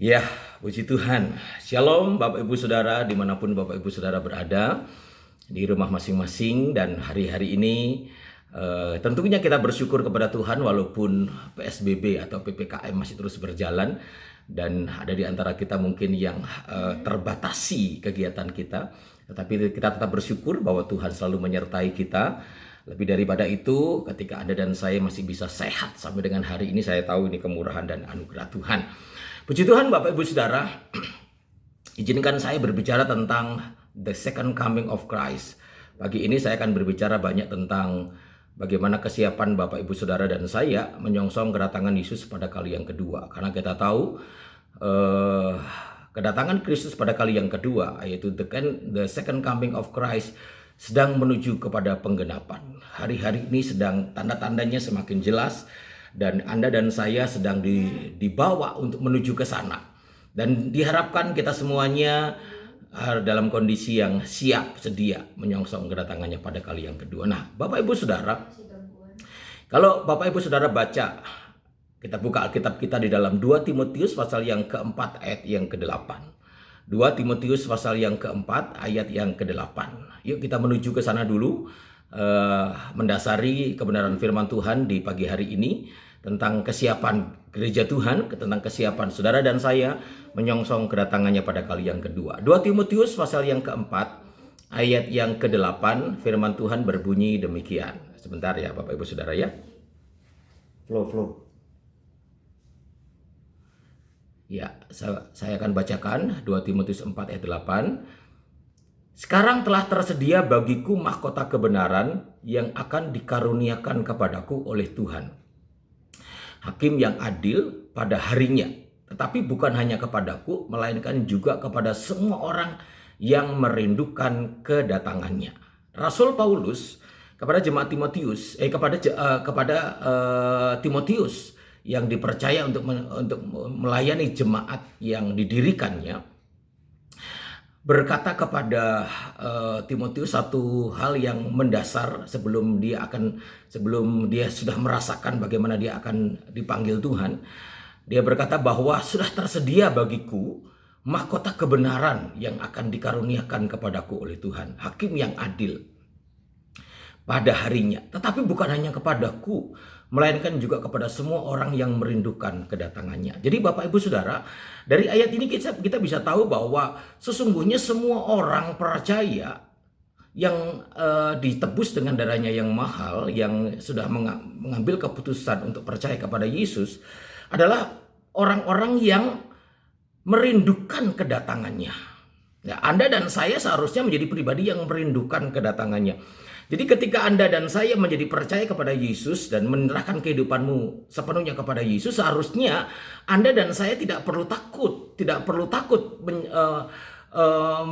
Ya, puji Tuhan. Shalom Bapak Ibu Saudara dimanapun Bapak Ibu Saudara berada di rumah masing-masing. Dan hari-hari ini tentunya kita bersyukur kepada Tuhan walaupun PSBB atau PPKM masih terus berjalan. Dan ada di antara kita mungkin yang terbatasi kegiatan kita. Tetapi kita tetap bersyukur bahwa Tuhan selalu menyertai kita. Lebih daripada itu, ketika Anda dan saya masih bisa sehat sampai dengan hari ini, saya tahu ini kemurahan dan anugerah Tuhan. Puji Tuhan Bapak Ibu Saudara, izinkan saya berbicara tentang the second coming of Christ. Pagi ini saya akan berbicara banyak tentang bagaimana kesiapan Bapak Ibu Saudara dan saya menyongsong kedatangan Yesus pada kali yang kedua. Karena kita tahu kedatangan Kristus pada kali yang kedua, yaitu the second coming of Christ, sedang menuju kepada penggenapan. Hari-hari ini sedang tanda-tandanya semakin jelas. Dan Anda dan saya sedang dibawa untuk menuju ke sana. Dan diharapkan kita semuanya dalam kondisi yang siap, sedia menyongsong kedatangannya pada kali yang kedua. Nah, Bapak Ibu Saudara, kalau Bapak Ibu Saudara baca, kita buka Alkitab kita di dalam 2 Timotius pasal yang keempat ayat yang ke-8. 2 Timotius pasal yang keempat ayat yang ke-8. Yuk kita menuju ke sana dulu. Mendasari kebenaran firman Tuhan di pagi hari ini tentang kesiapan gereja Tuhan, tentang kesiapan saudara dan saya menyongsong kedatangannya pada kali yang kedua. 2 Timotius pasal yang keempat ayat yang ke-8, firman Tuhan berbunyi demikian. Sebentar ya Bapak Ibu Saudara ya. Flow. Ya, saya akan bacakan 2 Timotius 4 ayat 8. Sekarang telah tersedia bagiku mahkota kebenaran yang akan dikaruniakan kepadaku oleh Tuhan, Hakim yang adil pada harinya. Tetapi bukan hanya kepadaku, melainkan juga kepada semua orang yang merindukan kedatangannya. Rasul Paulus kepada jemaat Timotius, kepada Timotius yang dipercaya untuk melayani jemaat yang didirikannya, berkata kepada Timotius satu hal yang mendasar sebelum dia sudah merasakan bagaimana dia akan dipanggil Tuhan. Dia berkata bahwa sudah tersedia bagiku mahkota kebenaran yang akan dikaruniakan kepadaku oleh Tuhan, Hakim yang adil pada harinya. Tetapi bukan hanya kepadaku, melainkan juga kepada semua orang yang merindukan kedatangannya. Jadi Bapak Ibu Saudara, dari ayat ini kita bisa tahu bahwa sesungguhnya semua orang percaya yang ditebus dengan darahnya yang mahal, yang sudah mengambil keputusan untuk percaya kepada Yesus, adalah orang-orang yang merindukan kedatangannya. Ya, Anda dan saya seharusnya menjadi pribadi yang merindukan kedatangannya. Jadi ketika Anda dan saya menjadi percaya kepada Yesus dan menyerahkan kehidupanmu sepenuhnya kepada Yesus, seharusnya Anda dan saya tidak perlu takut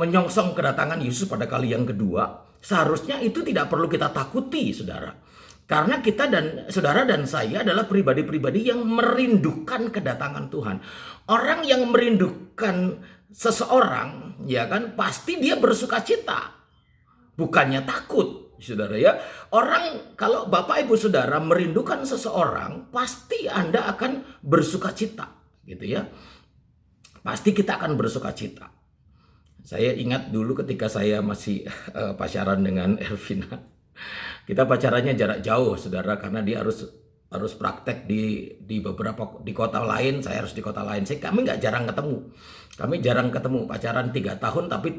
menyongsong kedatangan Yesus pada kali yang kedua. Seharusnya itu tidak perlu kita takuti, saudara. Karena kita dan saudara dan saya adalah pribadi-pribadi yang merindukan kedatangan Tuhan. Orang yang merindukan seseorang, ya kan, pasti dia bersukacita, bukannya takut. Saudara ya, orang kalau Bapak Ibu Saudara merindukan seseorang, pasti Anda akan bersukacita, gitu ya. Pasti kita akan bersukacita. Saya ingat dulu ketika saya masih pacaran dengan Elvina. Kita pacarannya jarak jauh, Saudara, karena dia harus praktek di kota lain, saya harus di kota lain. Kami jarang ketemu, pacaran 3 tahun tapi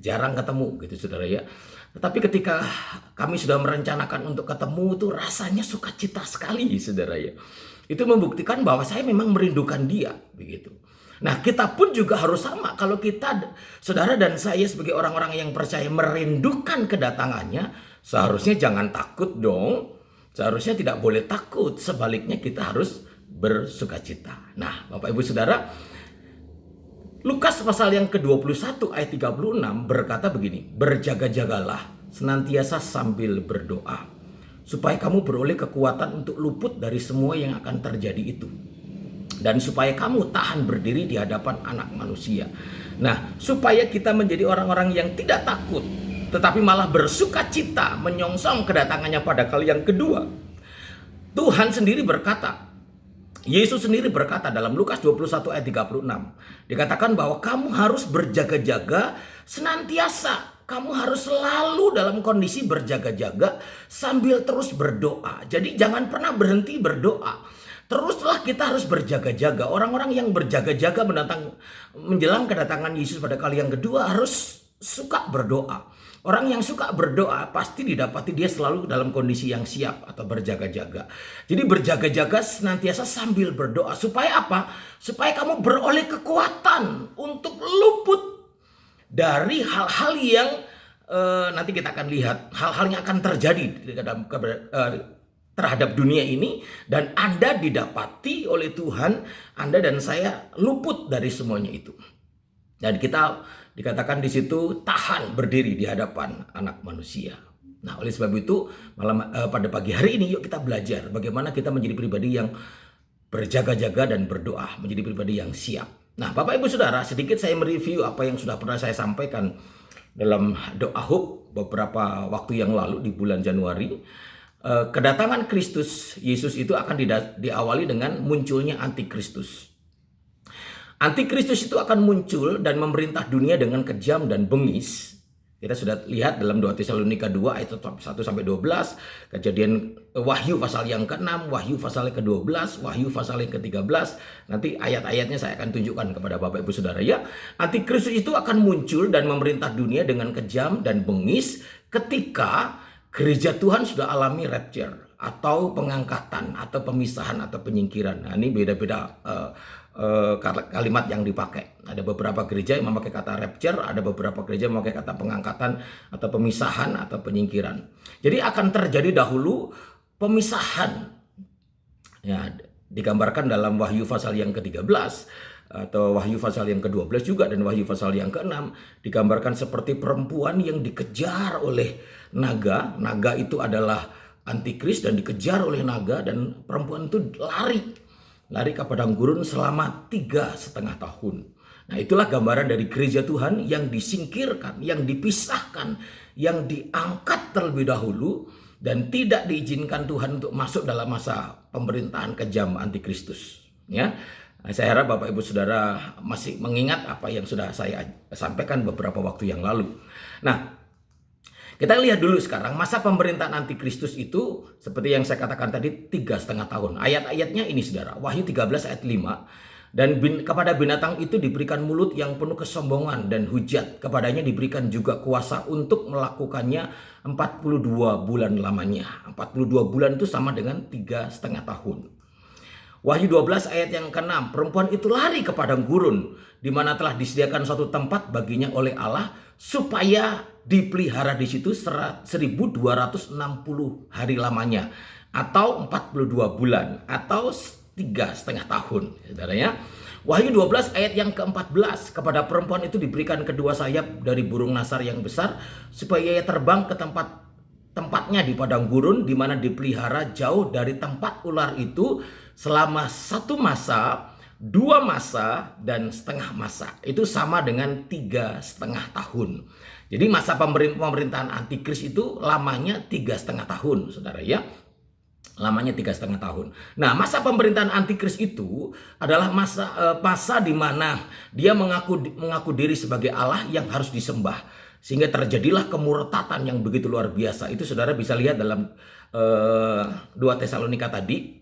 jarang ketemu, gitu Saudara ya. Tetapi ketika kami sudah merencanakan untuk ketemu, itu rasanya sukacita sekali, saudara ya. Itu membuktikan bahwa saya memang merindukan dia, begitu. Nah, kita pun juga harus sama. Kalau kita, saudara dan saya sebagai orang-orang yang percaya merindukan kedatangannya, seharusnya jangan takut dong. Seharusnya tidak boleh takut. Sebaliknya kita harus bersukacita. Nah, Bapak Ibu Saudara, Lukas pasal yang ke-21 ayat 36 berkata begini, berjaga-jagalah senantiasa sambil berdoa, supaya kamu beroleh kekuatan untuk luput dari semua yang akan terjadi itu, dan supaya kamu tahan berdiri di hadapan Anak Manusia. Nah, supaya kita menjadi orang-orang yang tidak takut, tetapi malah bersukacita menyongsong kedatangannya pada kali yang kedua. Tuhan sendiri berkata, Yesus sendiri berkata dalam Lukas 21 ayat 36. Dikatakan bahwa kamu harus berjaga-jaga senantiasa. Kamu harus selalu dalam kondisi berjaga-jaga sambil terus berdoa. Jadi jangan pernah berhenti berdoa. Teruslah kita harus berjaga-jaga. Orang-orang yang berjaga-jaga menjelang kedatangan Yesus pada kali yang kedua harus suka berdoa. Orang yang suka berdoa pasti didapati dia selalu dalam kondisi yang siap atau berjaga-jaga. Jadi berjaga-jaga senantiasa sambil berdoa. Supaya apa? Supaya kamu beroleh kekuatan untuk luput dari hal-hal yang nanti kita akan lihat. Hal-hal yang akan terjadi terhadap dunia ini. Dan Anda didapati oleh Tuhan, Anda dan saya luput dari semuanya itu. Dan kita dikatakan di situ tahan berdiri di hadapan Anak Manusia. Nah, oleh sebab itu pada pagi hari ini yuk kita belajar bagaimana kita menjadi pribadi yang berjaga-jaga dan berdoa, menjadi pribadi yang siap. Nah, Bapak Ibu Saudara, sedikit saya mereview apa yang sudah pernah saya sampaikan dalam doa HOPE beberapa waktu yang lalu di bulan Januari. Kedatangan Kristus Yesus itu akan diawali dengan munculnya antikristus. Antikristus itu akan muncul dan memerintah dunia dengan kejam dan bengis. Kita sudah lihat dalam 2 Tesalonika 2 ayat 1-12, Kejadian Wahyu pasal yang ke-6, Wahyu pasal yang ke-12, Wahyu pasal yang ke-13. Nanti ayat-ayatnya saya akan tunjukkan kepada Bapak Ibu Saudara ya. Antikristus itu akan muncul dan memerintah dunia dengan kejam dan bengis ketika gereja Tuhan sudah alami rapture atau pengangkatan atau pemisahan atau penyingkiran. Nah, ini beda-beda kalimat yang dipakai. Ada beberapa gereja yang memakai kata rapture, ada beberapa gereja yang memakai kata pengangkatan atau pemisahan atau penyingkiran. Jadi akan terjadi dahulu pemisahan. Ya, digambarkan dalam Wahyu pasal yang ke-13 atau Wahyu pasal yang ke-12 juga dan Wahyu pasal yang ke-6 digambarkan seperti perempuan yang dikejar oleh naga. Naga itu adalah antikris dan dikejar oleh naga, dan perempuan itu lari ke padang gurun selama 3,5 tahun. Nah, itulah gambaran dari gereja Tuhan yang disingkirkan, yang dipisahkan, yang diangkat terlebih dahulu dan tidak diizinkan Tuhan untuk masuk dalam masa pemerintahan kejam antikristus. Ya, saya harap Bapak Ibu Saudara masih mengingat apa yang sudah saya sampaikan beberapa waktu yang lalu. Nah, kita lihat dulu sekarang masa pemerintahan antikristus itu seperti yang saya katakan tadi 3,5 tahun. Ayat-ayatnya ini Saudara, Wahyu 13 ayat 5. Dan kepada binatang itu diberikan mulut yang penuh kesombongan dan hujat. Kepadanya diberikan juga kuasa untuk melakukannya 42 bulan lamanya. 42 bulan itu sama dengan 3,5 tahun. Wahyu 12 ayat yang ke-6. Perempuan itu lari ke padang gurun, di mana telah disediakan suatu tempat baginya oleh Allah, supaya dipelihara di situ 1260 hari lamanya, atau 42 bulan, atau 3,5 tahun. Saudara ya. Wahyu 12 ayat yang ke-14. Kepada perempuan itu diberikan kedua sayap dari burung nasar yang besar, supaya ia terbang ke tempatnya di padang gurun, di mana dipelihara jauh dari tempat ular itu selama 1 masa, 2 masa, dan setengah masa. Itu sama dengan 3,5 tahun. Jadi masa pemerintahan antikris itu lamanya 3,5 tahun, saudara ya. Lamanya 3,5 tahun. Nah, masa pemerintahan antikris itu adalah masa di mana dia mengaku diri sebagai Allah yang harus disembah. Sehingga terjadilah kemurtatan yang begitu luar biasa. Itu saudara bisa lihat dalam 2 Tesalonika tadi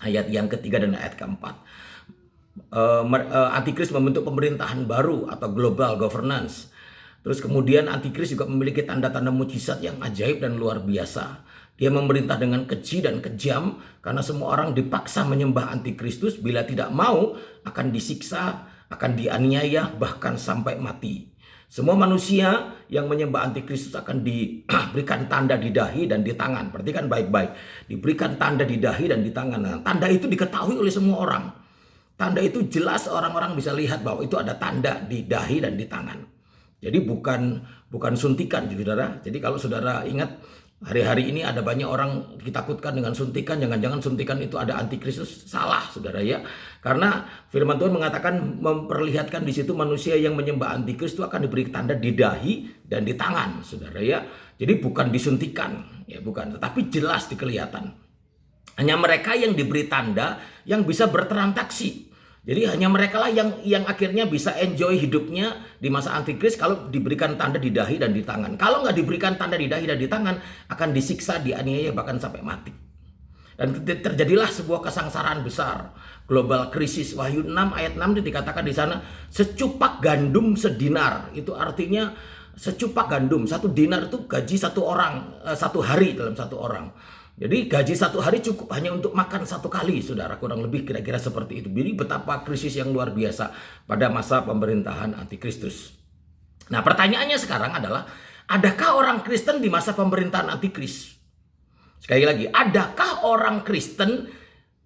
ayat yang ketiga dan ayat keempat. Antikris membentuk pemerintahan baru atau global governance. Terus kemudian antikris juga memiliki tanda-tanda mujizat yang ajaib dan luar biasa. Dia memerintah dengan keji dan kejam karena semua orang dipaksa menyembah antikristus. Bila tidak mau akan disiksa, akan dianiaya, bahkan sampai mati. Semua manusia yang menyembah antikristus akan diberikan tanda di dahi dan di tangan. Perhatikan baik-baik. Diberikan tanda di dahi dan di tangan. Nah, tanda itu diketahui oleh semua orang. Tanda itu jelas orang-orang bisa lihat bahwa itu ada tanda di dahi dan di tangan. Jadi bukan suntikan, saudara. Jadi kalau saudara ingat hari-hari ini ada banyak orang ditakutkan dengan suntikan, jangan-jangan suntikan itu ada antikristus, salah, saudara ya. Karena firman Tuhan mengatakan memperlihatkan di situ manusia yang menyembah antikristus itu akan diberi tanda di dahi dan di tangan, saudara ya. Jadi bukan disuntikan, ya bukan, tetapi jelas dikelihatan. Hanya mereka yang diberi tanda yang bisa bertransaksi. Jadi hanya mereka lah yang akhirnya bisa enjoy hidupnya di masa antikris kalau diberikan tanda di dahi dan di tangan. Kalau nggak diberikan tanda di dahi dan di tangan, akan disiksa, dianiaya, bahkan sampai mati. Dan terjadilah sebuah kesengsaraan besar, global krisis. Wahyu 6 ayat 6 itu dikatakan di sana, secupak gandum sedinar. Itu artinya secupak gandum, 1 dinar itu gaji satu orang, 1 hari dalam 1 orang. Jadi gaji 1 hari cukup hanya untuk makan 1 kali, saudara. Kurang lebih kira-kira seperti itu. Jadi betapa krisis yang luar biasa pada masa pemerintahan antikristus. Nah, pertanyaannya sekarang adalah, adakah orang Kristen di masa pemerintahan antikris? Sekali lagi, adakah orang Kristen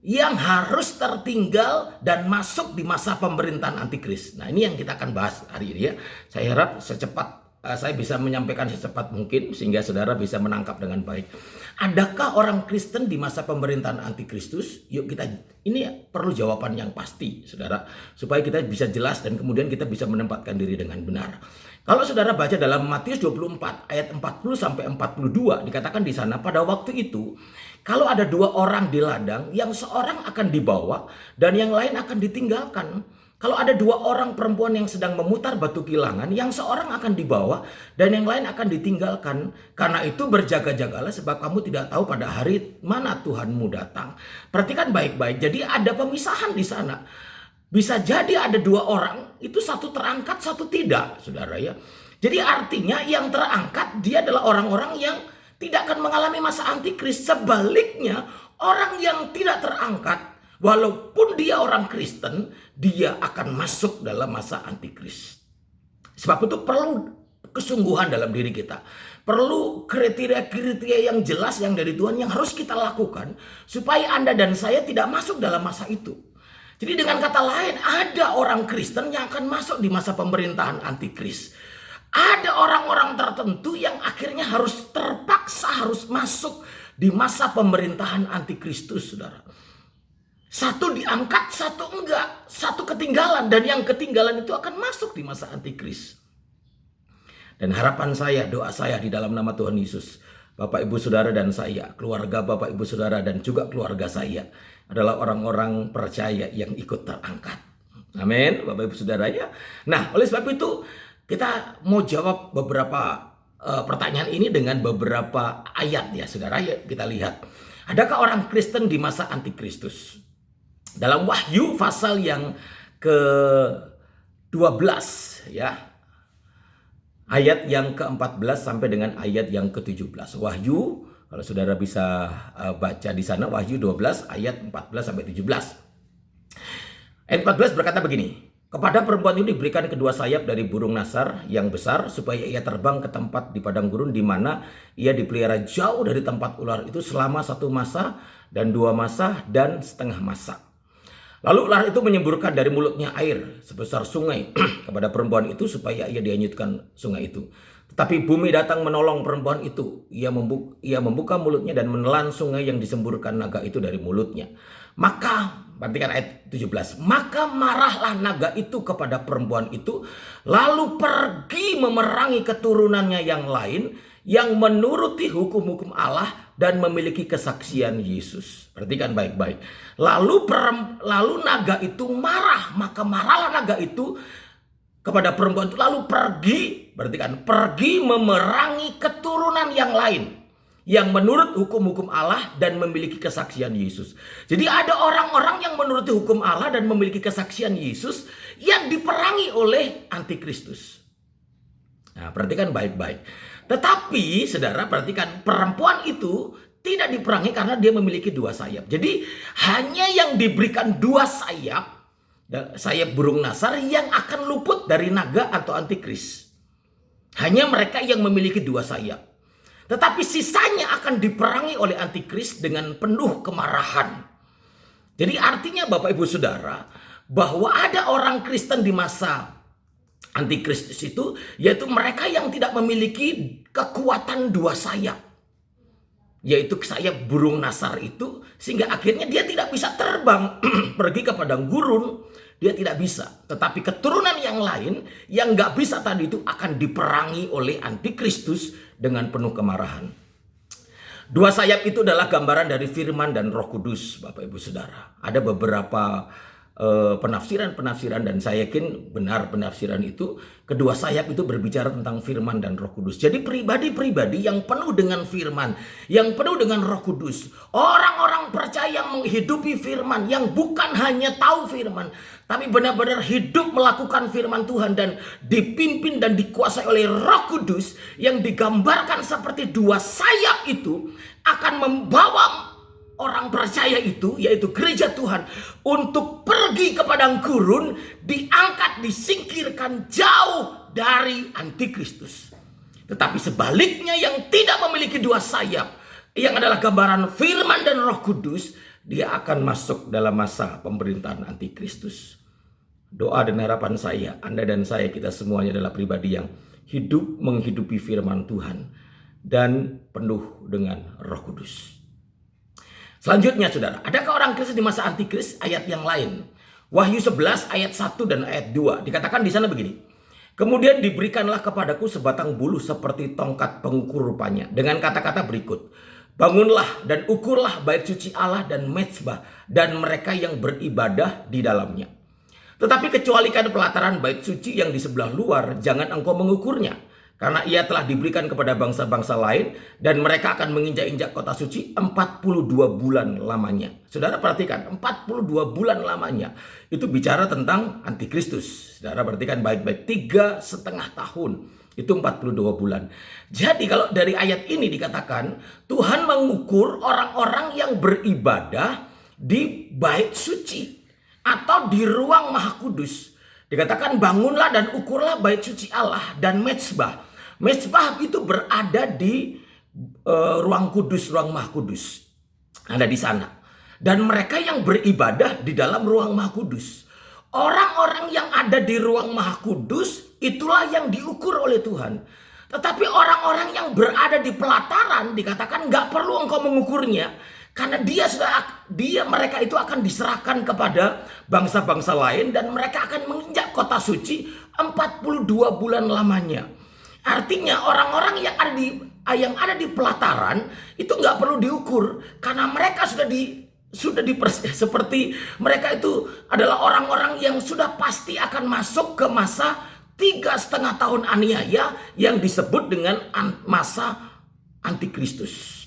yang harus tertinggal dan masuk di masa pemerintahan antikris? Nah, ini yang kita akan bahas hari ini ya. Saya harap saya bisa menyampaikan secepat mungkin sehingga saudara bisa menangkap dengan baik. Adakah orang Kristen di masa pemerintahan antikristus? Yuk ini perlu jawaban yang pasti, saudara, supaya kita bisa jelas dan kemudian kita bisa menempatkan diri dengan benar. Kalau saudara baca dalam Matius 24 ayat 40 sampai 42, dikatakan di sana, pada waktu itu kalau ada 2 orang di ladang, yang seorang akan dibawa dan yang lain akan ditinggalkan. Kalau ada 2 orang perempuan yang sedang memutar batu kilangan, yang seorang akan dibawa dan yang lain akan ditinggalkan. Karena itu berjaga-jagalah, sebab kamu tidak tahu pada hari mana Tuhanmu datang. Perhatikan baik-baik. Jadi ada pemisahan di sana. Bisa jadi ada 2 orang, itu satu terangkat, satu tidak, saudara ya. Jadi artinya yang terangkat dia adalah orang-orang yang tidak akan mengalami masa antikris. Sebaliknya, orang yang tidak terangkat, walaupun dia orang Kristen, dia akan masuk dalam masa antikris. Sebab itu perlu kesungguhan dalam diri kita. Perlu kriteria-kriteria yang jelas yang dari Tuhan yang harus kita lakukan supaya Anda dan saya tidak masuk dalam masa itu. Jadi dengan kata lain, ada orang Kristen yang akan masuk di masa pemerintahan antikris. Ada orang-orang tertentu yang akhirnya harus terpaksa harus masuk di masa pemerintahan antikristus, saudara. Satu diangkat, satu enggak. Satu ketinggalan, dan yang ketinggalan itu akan masuk di masa antikris. Dan harapan saya, doa saya di dalam nama Tuhan Yesus, Bapak Ibu Saudara dan saya, keluarga Bapak Ibu Saudara dan juga keluarga saya adalah orang-orang percaya yang ikut terangkat. Amin, Bapak Ibu Saudara ya. Nah, oleh sebab itu kita mau jawab beberapa pertanyaan ini dengan beberapa ayat ya, saudara. Ya, kita lihat. Adakah orang Kristen di masa antikristus? Dalam Wahyu pasal yang ke-12 ya. Ayat yang ke-14 sampai dengan ayat yang ke-17. Wahyu, kalau saudara bisa baca di sana, Wahyu 12 ayat 14 sampai 17. Ayat 14 berkata begini, kepada perempuan itu diberikan kedua sayap dari burung nasar yang besar, supaya ia terbang ke tempat di padang gurun di mana ia dipelihara jauh dari tempat ular itu selama 1 masa dan 2 masa dan setengah masa. Lalu ular itu menyemburkan dari mulutnya air sebesar sungai kepada perempuan itu supaya ia dihanyutkan sungai itu. Tetapi bumi datang menolong perempuan itu. Ia membuka mulutnya dan menelan sungai yang disemburkan naga itu dari mulutnya. Maka, perhatikan ayat 17. Maka marahlah naga itu kepada perempuan itu, lalu pergi memerangi keturunannya yang lain yang menuruti hukum-hukum Allah dan memiliki kesaksian Yesus. Perhatikan baik-baik. Lalu naga itu marah, maka marahlah naga itu kepada perempuan itu, lalu pergi memerangi keturunan yang lain yang menurut hukum-hukum Allah dan memiliki kesaksian Yesus. Jadi ada orang-orang yang menuruti hukum Allah dan memiliki kesaksian Yesus yang diperangi oleh antikristus. Nah, perhatikan baik-baik. Tetapi saudara perhatikan, perempuan itu tidak diperangi karena dia memiliki 2 sayap. Jadi hanya yang diberikan 2 sayap burung nasar yang akan luput dari naga atau antikris. Hanya mereka yang memiliki 2 sayap. Tetapi sisanya akan diperangi oleh antikris dengan penuh kemarahan. Jadi artinya Bapak Ibu Saudara, bahwa ada orang Kristen di masa antikristus itu, yaitu mereka yang tidak memiliki kekuatan 2 sayap. Yaitu sayap burung nasar itu, sehingga akhirnya dia tidak bisa terbang pergi ke padang gurun. Dia tidak bisa. Tetapi keturunan yang lain yang gak bisa tadi itu akan diperangi oleh antikristus dengan penuh kemarahan. Dua sayap itu adalah gambaran dari firman dan Roh Kudus, Bapak Ibu Saudara. Ada beberapa penafsiran-penafsiran dan saya yakin benar penafsiran itu. Kedua sayap itu berbicara tentang firman dan Roh Kudus. Jadi pribadi-pribadi yang penuh dengan firman, yang penuh dengan Roh Kudus, orang-orang percaya yang menghidupi firman, yang bukan hanya tahu firman, tapi benar-benar hidup melakukan firman Tuhan dan dipimpin dan dikuasai oleh Roh Kudus yang digambarkan seperti dua sayap itu akan membawa orang percaya itu, yaitu gereja Tuhan, untuk pergi ke padang gurun, diangkat, disingkirkan jauh dari antikristus. Tetapi sebaliknya yang tidak memiliki dua sayap, yang adalah gambaran firman dan Roh Kudus, dia akan masuk dalam masa pemerintahan antikristus. Doa dan harapan saya, Anda dan saya, kita semuanya adalah pribadi yang hidup menghidupi firman Tuhan dan penuh dengan Roh Kudus. Selanjutnya saudara, adakah orang Kristen di masa antikris? Ayat yang lain. Wahyu 11 ayat 1 dan ayat 2. Dikatakan di sana begini. Kemudian diberikanlah kepadaku sebatang bulu seperti tongkat pengukur rupanya. Dengan kata-kata berikut. Bangunlah dan ukurlah bait suci Allah dan mezbah dan mereka yang beribadah di dalamnya. Tetapi kecualikan pelataran bait suci yang di sebelah luar, jangan engkau mengukurnya. Karena ia telah diberikan kepada bangsa-bangsa lain dan mereka akan menginjak-injak kota suci 42 bulan lamanya. Saudara perhatikan, 42 bulan lamanya. Itu bicara tentang antikristus. Saudara perhatikan baik-baik, 3,5 tahun. Itu 42 bulan. Jadi kalau dari ayat ini dikatakan, Tuhan mengukur orang-orang yang beribadah di bait suci atau di ruang Maha Kudus. Dikatakan bangunlah dan ukurlah bait suci Allah dan mezbah. Mezbah itu berada di ruang kudus, ruang Maha Kudus. Ada di sana. Dan mereka yang beribadah di dalam ruang Maha Kudus. Orang-orang yang ada di ruang Maha Kudus itulah yang diukur oleh Tuhan. Tetapi orang-orang yang berada di pelataran dikatakan nggak perlu engkau mengukurnya. Karena mereka itu akan diserahkan kepada bangsa-bangsa lain dan mereka akan menginjak kota suci 42 bulan lamanya. Artinya orang-orang yang ada di pelataran itu nggak perlu diukur karena mereka seperti mereka itu adalah orang-orang yang sudah pasti akan masuk ke masa 3,5 tahun aniaya yang disebut dengan masa antikristus.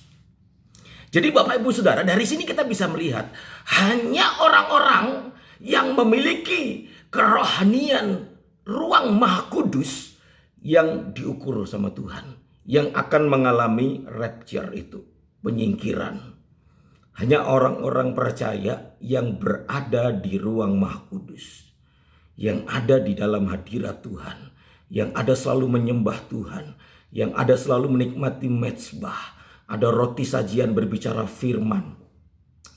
Jadi Bapak Ibu Saudara, dari sini kita bisa melihat hanya orang-orang yang memiliki kerohanian ruang Maha Kudus yang diukur sama Tuhan, yang akan mengalami rapture itu, penyingkiran. Hanya orang-orang percaya yang berada di ruang Maha Kudus, yang ada di dalam hadirat Tuhan, yang ada selalu menyembah Tuhan, yang ada selalu menikmati mezbah, ada roti sajian berbicara firman,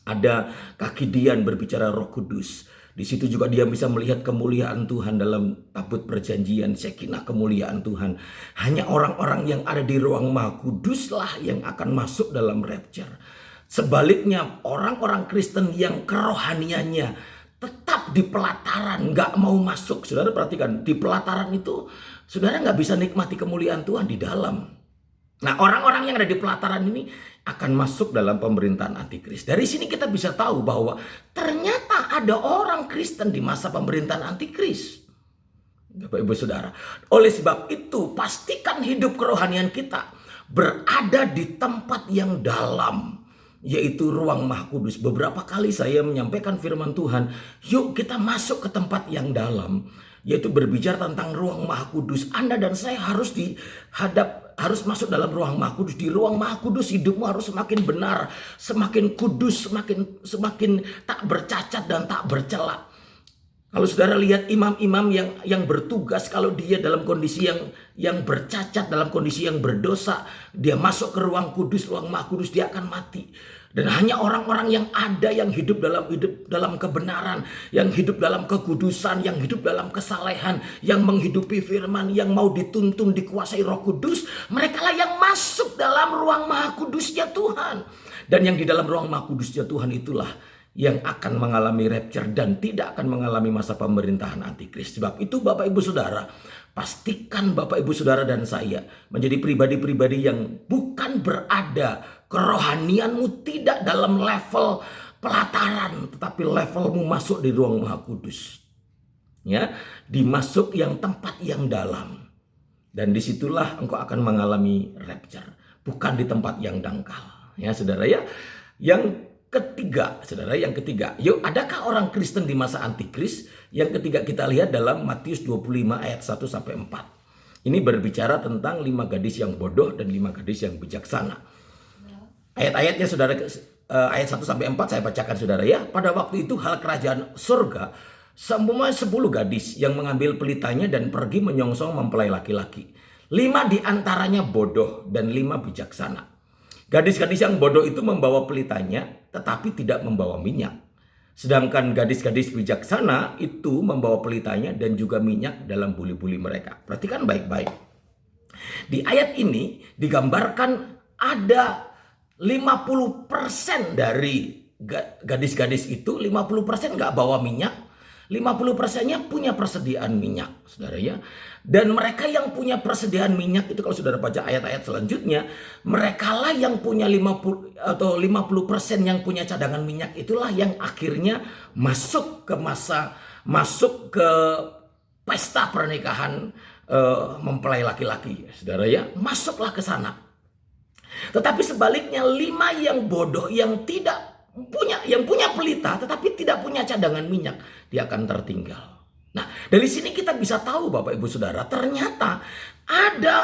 ada kaki dian berbicara Roh Kudus. Di situ juga dia bisa melihat kemuliaan Tuhan dalam tabut perjanjian, Shekinah kemuliaan Tuhan. Hanya orang-orang yang ada di ruang Maha Kuduslah yang akan masuk dalam rapture. Sebaliknya orang-orang Kristen yang kerohaniannya tetap di pelataran, gak mau masuk. Saudara perhatikan, di pelataran itu saudara gak bisa nikmati kemuliaan Tuhan di dalam. Nah, orang-orang yang ada di pelataran ini akan masuk dalam pemerintahan antikris. Dari sini kita bisa tahu bahwa ternyata ada orang Kristen di masa pemerintahan antikris. Bapak Ibu Saudara, oleh sebab itu pastikan hidup kerohanian kita berada di tempat yang dalam, yaitu ruang Maha Kudus. Beberapa kali saya menyampaikan firman Tuhan, yuk kita masuk ke tempat yang dalam, yaitu berbicara tentang ruang Maha Kudus. Anda dan saya harus masuk dalam ruang Maha Kudus. Di ruang Maha Kudus hidupmu harus semakin benar, semakin kudus, semakin tak bercacat dan tak bercela. Kalau saudara lihat imam-imam yang bertugas, kalau dia dalam kondisi yang bercacat, dalam kondisi yang berdosa, dia masuk ke ruang kudus, ruang Maha Kudus, dia akan mati. Dan hanya orang-orang yang ada yang hidup dalam kebenaran, yang hidup dalam kekudusan, yang hidup dalam kesalehan, yang menghidupi firman, yang mau dituntun dikuasai Roh Kudus, merekalah yang masuk dalam ruang Maha Kudusnya Tuhan. Dan yang di dalam ruang Maha Kudusnya Tuhan itulah yang akan mengalami rapture dan tidak akan mengalami masa pemerintahan antikris. Sebab itu Bapak Ibu Saudara, pastikan Bapak Ibu Saudara dan saya menjadi pribadi-pribadi yang bukan berada kerohanianmu tidak dalam level pelataran, tetapi levelmu masuk di ruang Maha Kudus. Ya, dimasuk yang tempat yang dalam. Dan disitulah engkau akan mengalami rapture, bukan di tempat yang dangkal. Ya, saudara ya. Yang ketiga, saudara, yang ketiga. Yuk, adakah orang Kristen di masa antikris? Yang ketiga kita lihat dalam Matius 25 ayat 1 sampai 4. Ini berbicara tentang 5 gadis yang bodoh dan 5 gadis yang bijaksana. Ayat-ayatnya saudara, ayat 1 sampai 4 saya bacakan saudara ya. Pada waktu itu hal kerajaan surga, semua 10 gadis yang mengambil pelitanya dan pergi menyongsong mempelai laki-laki. 5 diantaranya bodoh dan 5 bijaksana. Gadis-gadis yang bodoh itu membawa pelitanya tetapi tidak membawa minyak. Sedangkan gadis-gadis bijaksana itu membawa pelitanya dan juga minyak dalam buli-buli mereka. Perhatikan baik-baik. Di ayat ini digambarkan ada 50% dari gadis-gadis itu, 50% nggak bawa minyak, 50%-nya punya persediaan minyak, saudara ya. Dan mereka yang punya persediaan minyak itu, kalau saudara baca ayat-ayat selanjutnya, merekalah yang punya 50% yang punya cadangan minyak, itulah yang akhirnya masuk ke pesta pernikahan mempelai laki-laki, saudara ya. Masuklah ke sana. Tetapi sebaliknya 5 yang bodoh yang punya pelita tetapi tidak punya cadangan minyak, dia akan tertinggal. Nah, dari sini kita bisa tahu Bapak Ibu Saudara, ternyata ada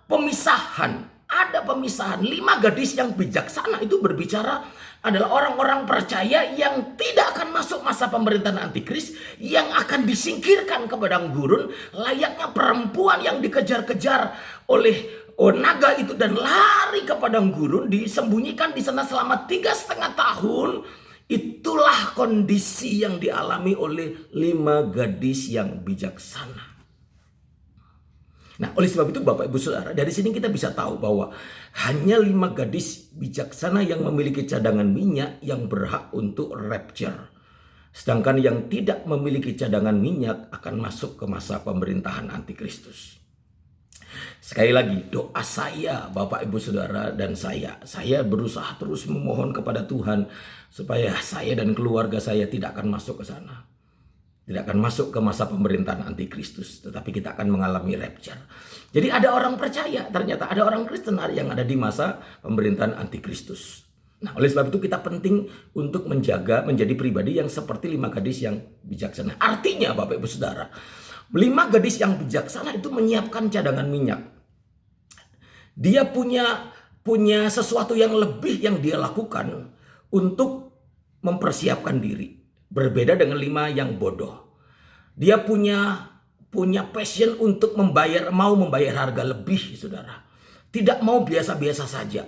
pemisahan. 5 gadis yang bijaksana itu berbicara adalah orang-orang percaya yang tidak akan masuk masa pemerintahan antikris, yang akan disingkirkan ke padang gurun, layaknya perempuan yang dikejar-kejar oleh naga itu dan lari ke padang gurun, disembunyikan di sana selama 3,5 tahun. Itulah kondisi yang dialami oleh 5 gadis yang bijaksana. Nah, oleh sebab itu Bapak Ibu Saudara, dari sini kita bisa tahu bahwa hanya 5 gadis bijaksana yang memiliki cadangan minyak yang berhak untuk rapture. Sedangkan yang tidak memiliki cadangan minyak akan masuk ke masa pemerintahan antikristus. Sekali lagi, doa saya Bapak Ibu Saudara dan saya berusaha terus memohon kepada Tuhan supaya saya dan keluarga saya tidak akan masuk ke sana. Tidak akan masuk ke masa pemerintahan antikristus, tetapi kita akan mengalami rapture. Jadi ada orang percaya, ternyata ada orang Kristen yang ada di masa pemerintahan antikristus. Nah, oleh sebab itu kita penting untuk menjadi pribadi yang seperti 5 gadis yang bijaksana. Artinya Bapak Ibu Saudara, 5 gadis yang bijaksana itu menyiapkan cadangan minyak. Dia punya sesuatu yang lebih yang dia lakukan untuk mempersiapkan diri. Berbeda dengan 5 yang bodoh. Dia punya passion untuk mau membayar harga lebih, saudara. Tidak mau biasa-biasa saja.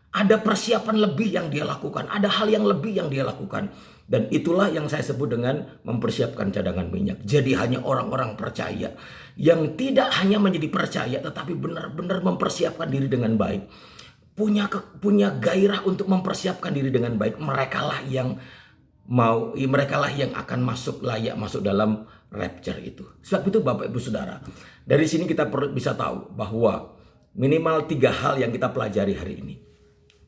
Ada persiapan lebih yang dia lakukan. Ada hal yang lebih yang dia lakukan. Dan itulah yang saya sebut dengan mempersiapkan cadangan minyak. Jadi hanya orang-orang percaya yang tidak hanya menjadi percaya, tetapi benar-benar mempersiapkan diri dengan baik. Punya gairah untuk mempersiapkan diri dengan baik. Merekalah yang akan layak masuk dalam rapture itu. Sebab itu Bapak Ibu Saudara, dari sini kita bisa tahu bahwa minimal 3 hal yang kita pelajari hari ini.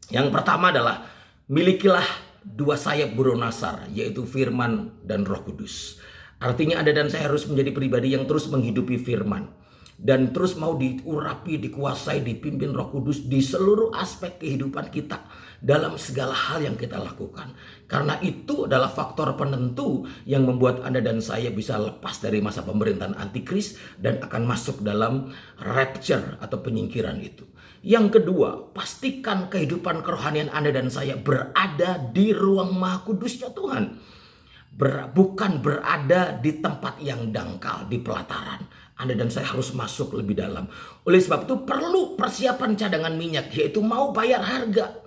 Yang pertama adalah milikilah 2 sayap burung nasar, yaitu firman dan Roh Kudus. Artinya Anda dan saya harus menjadi pribadi yang terus menghidupi firman dan terus mau diurapi, dikuasai, dipimpin Roh Kudus di seluruh aspek kehidupan kita dalam segala hal yang kita lakukan. Karena itu adalah faktor penentu yang membuat Anda dan saya bisa lepas dari masa pemerintahan antikris dan akan masuk dalam rapture atau penyingkiran itu. Yang kedua, pastikan kehidupan kerohanian Anda dan saya berada di ruang Maha Kudusnya Tuhan. Bukan berada di tempat yang dangkal, di pelataran. Anda dan saya harus masuk lebih dalam. Oleh sebab itu perlu persiapan cadangan minyak, yaitu mau bayar harga.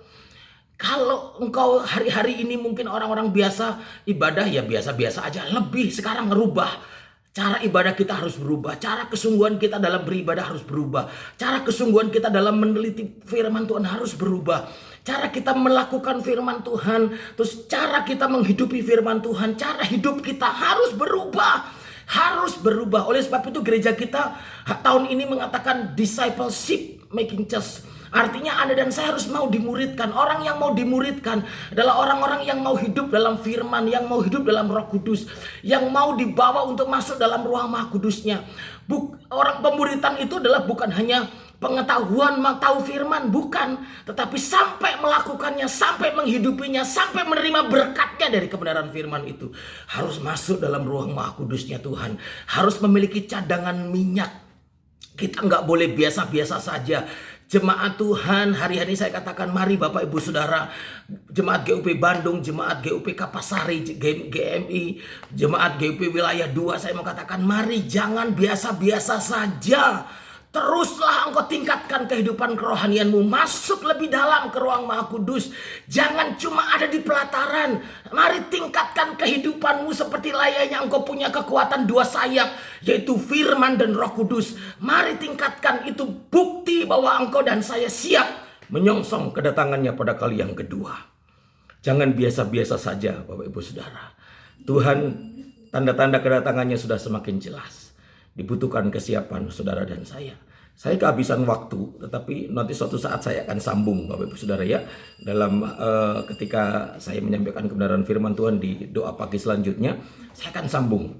Kalau engkau hari-hari ini mungkin orang-orang biasa ibadah ya biasa-biasa aja. Lebih sekarang ngerubah. Cara ibadah kita harus berubah. Cara kesungguhan kita dalam beribadah harus berubah. Cara kesungguhan kita dalam meneliti firman Tuhan harus berubah. Cara kita melakukan firman Tuhan. Terus cara kita menghidupi firman Tuhan. Cara hidup kita harus berubah. Harus berubah. Oleh sebab itu gereja kita tahun ini mengatakan discipleship making church. Artinya Anda dan saya harus mau dimuridkan. Orang yang mau dimuridkan adalah orang-orang yang mau hidup dalam firman, yang mau hidup dalam Roh Kudus, yang mau dibawa untuk masuk dalam ruang Maha Kudusnya. Orang pemuritan itu adalah bukan hanya pengetahuan tahu firman, bukan, tetapi sampai melakukannya, sampai menghidupinya, sampai menerima berkatnya dari kebenaran firman itu. Harus masuk dalam ruang Maha Kudusnya Tuhan. Harus memiliki cadangan minyak. Kita nggak boleh biasa-biasa saja. Jemaat Tuhan, hari-hari saya katakan, mari Bapak Ibu Saudara, Jemaat GUP Bandung, Jemaat GUP Kapasari, GMI, Jemaat GUP Wilayah 2, saya mau katakan, mari jangan biasa-biasa saja. Teruslah engkau tingkatkan kehidupan kerohanianmu. Masuk lebih dalam ke ruang Maha Kudus. Jangan cuma ada di pelataran. Mari tingkatkan kehidupanmu seperti layaknya engkau punya kekuatan dua sayap, yaitu firman dan Roh Kudus. Mari tingkatkan itu, bukti bahwa engkau dan saya siap menyongsong kedatangannya pada kali yang kedua. Jangan biasa-biasa saja Bapak Ibu Saudara. Tuhan, tanda-tanda kedatangannya sudah semakin jelas. Dibutuhkan kesiapan saudara dan saya. Saya kehabisan waktu, tetapi nanti suatu saat saya akan sambung Bapak Ibu Saudara ya. Dalam ketika saya menyampaikan kebenaran firman Tuhan di doa pagi selanjutnya, saya akan sambung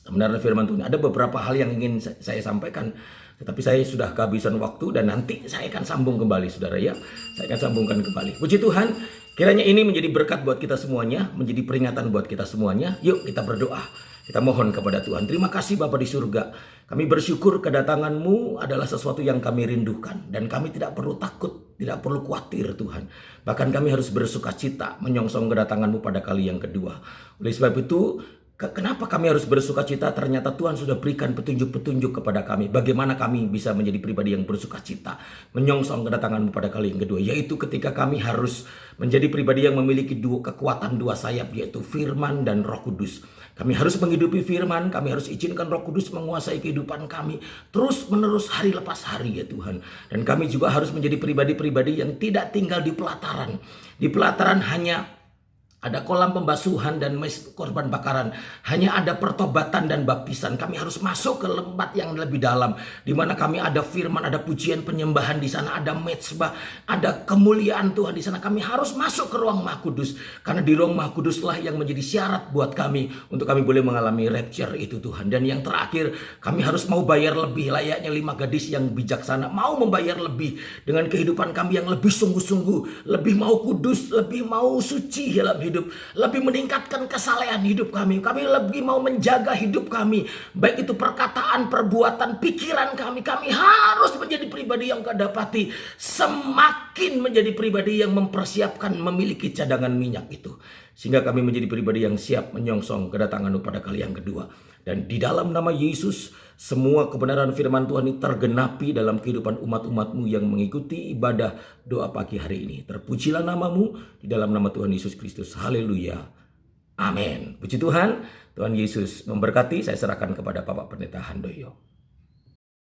kebenaran firman Tuhan. Ada beberapa hal yang ingin saya sampaikan, tetapi saya sudah kehabisan waktu dan nanti saya akan sambung kembali saudara ya. Saya akan sambungkan kembali. Puji Tuhan, kiranya ini menjadi berkat buat kita semuanya, menjadi peringatan buat kita semuanya. Yuk kita berdoa. Kita mohon kepada Tuhan. Terima kasih Bapa di surga. Kami bersyukur kedatangan-Mu adalah sesuatu yang kami rindukan. Dan kami tidak perlu takut, tidak perlu khawatir Tuhan. Bahkan kami harus bersuka cita menyongsong kedatangan-Mu pada kali yang kedua. Oleh sebab itu, kenapa kami harus bersuka cita? Ternyata Tuhan sudah berikan petunjuk-petunjuk kepada kami. Bagaimana kami bisa menjadi pribadi yang bersuka cita menyongsong kedatangan-Mu pada kali yang kedua. Yaitu ketika kami harus menjadi pribadi yang memiliki kekuatan dua sayap, yaitu firman dan Roh Kudus. Kami harus menghidupi firman, kami harus izinkan Roh Kudus menguasai kehidupan kami terus menerus hari lepas hari ya Tuhan. Dan kami juga harus menjadi pribadi-pribadi yang tidak tinggal di pelataran. Di pelataran hanya ada kolam pembasuhan dan korban bakaran. Hanya ada pertobatan dan baptisan. Kami harus masuk ke tempat yang lebih dalam, di mana kami ada firman, ada pujian penyembahan di sana, ada mezbah, ada kemuliaan Tuhan di sana. Kami harus masuk ke ruang Maha Kudus, karena di ruang Maha Kuduslah yang menjadi syarat buat kami untuk kami boleh mengalami rapture itu Tuhan. Dan yang terakhir, kami harus mau bayar lebih, layaknya 5 gadis yang bijaksana, mau membayar lebih dengan kehidupan kami yang lebih sungguh-sungguh, lebih mau kudus, lebih mau suci dalam hidup, lebih meningkatkan kesalehan hidup kami. Kami lebih mau menjaga hidup kami, baik itu perkataan, perbuatan, pikiran kami. Kami harus menjadi pribadi yang kedapati, semakin menjadi pribadi yang mempersiapkan memiliki cadangan minyak itu, sehingga kami menjadi pribadi yang siap menyongsong kedatangan-Mu pada kali yang kedua. Dan di dalam nama Yesus, semua kebenaran firman Tuhan ini tergenapi dalam kehidupan umat-umat-Mu yang mengikuti ibadah doa pagi hari ini. Terpujilah nama-Mu di dalam nama Tuhan Yesus Kristus. Haleluya. Amin. Puji Tuhan. Tuhan Yesus memberkati. Saya serahkan kepada Bapak Pendeta Handoyo.